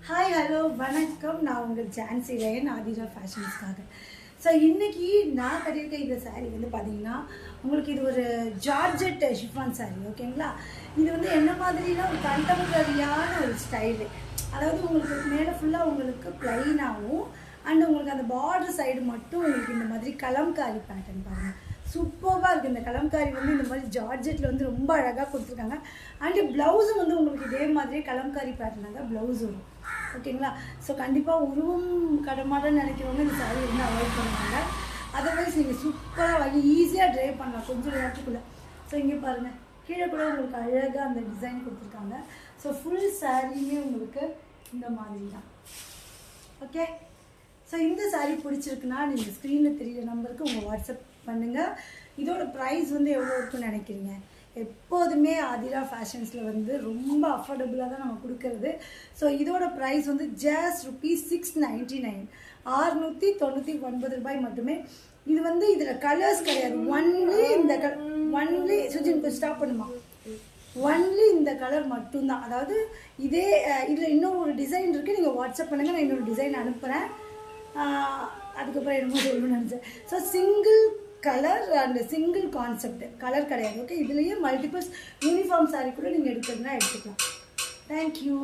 Hi hello வணக்கம். நான் உங்கள் ஜான்சி ரேன் ஆதிரா ஃபேஷன்ஸ்க்காக. ஸோ இன்றைக்கி நான் கட்டியிருக்க இந்த சாரீ வந்து பார்த்தீங்கன்னா உங்களுக்கு இது ஒரு ஜார்ஜெட் ஷிஃபான் சாரீ, ஓகேங்களா? இது வந்து என்ன மாதிரினா ஒரு கண்டெம்பரரியான ஒரு ஸ்டைலு. அதாவது உங்களுக்கு மேலே ஃபுல்லாக உங்களுக்கு ப்ளைனாகவும் அண்ட் உங்களுக்கு அந்த பார்டர் சைடு மட்டும் உங்களுக்கு இந்த மாதிரி கலம்காரி பேட்டர்ன் பாருங்கள். சூப்பராக இருக்குது. இந்த கலம்காரி வந்து இந்த மாதிரி ஜார்ஜெட்டில் வந்து ரொம்ப அழகாக கொடுத்துருக்காங்க. அண்டு ப்ளவுஸும் வந்து உங்களுக்கு இதே மாதிரியே கலம்காரி பேட்டர்னாக தான் ப்ளவுஸ் வரும், ஓகேங்களா? ஸோ கண்டிப்பாக உருவம் கடமாட்டன்னு நினைக்கிறவங்க இந்த சாரீ வந்து அவாய்ட் பண்ணுவாங்க. அதர்வைஸ் நீங்கள் சூப்பராக வாங்கி ஈஸியாக ட்ரை பண்ணலாம் கொஞ்சம் நேரத்துக்குள்ளே. ஸோ இங்கே பாருங்கள், கீழே கூட உங்களுக்கு அழகாக அந்த டிசைன் கொடுத்துருக்காங்க. ஸோ ஃபுல் சாரீயுமே உங்களுக்கு இந்த மாதிரி தான், ஓகே? ஸோ இந்த சாரீ பிடிச்சிருக்குன்னா நீங்கள் ஸ்க்ரீனில் தெரியிற நம்பருக்கு உங்கள் வாட்ஸ்அப் பண்ணுங்கள். இதோட ப்ரைஸ் வந்து எவ்வளோ இருக்குன்னு நினைக்கிறீங்க? எப்போதுமே ஆதிரா ஃபேஷன்ஸில் வந்து ரொம்ப அஃபோர்டபுளாக தான் நம்ம கொடுக்கறது. ஸோ இதோட ப்ரைஸ் வந்து ஜஸ்ட் ₹699, ₹699 மட்டுமே. இது வந்து இதில் கலர்ஸ் கிடையாது, ஒன்லி சுஜின் கொஞ்சம் ஸ்டாப் பண்ணுமா, ஒன்லி இந்த கலர் மட்டும்தான். அதாவது இதே இதில் இன்னொரு ஒரு டிசைன் இருக்குது, நீங்கள் வாட்ஸ்அப் பண்ணுங்கள், நான் இன்னொரு டிசைன் அனுப்புகிறேன். அதுக்கப்புறம் என்னமோ சொல்லணும்னு நினச்சேன். So single colour and single concept, colour கிடையாது, ஓகே? இதுலேயே மல்டிபிள்ஸ் யூனிஃபார்ம் சாரீ கூட நீங்கள் எடுக்கிறதுனா எடுத்துக்கலாம். தேங்க்யூ.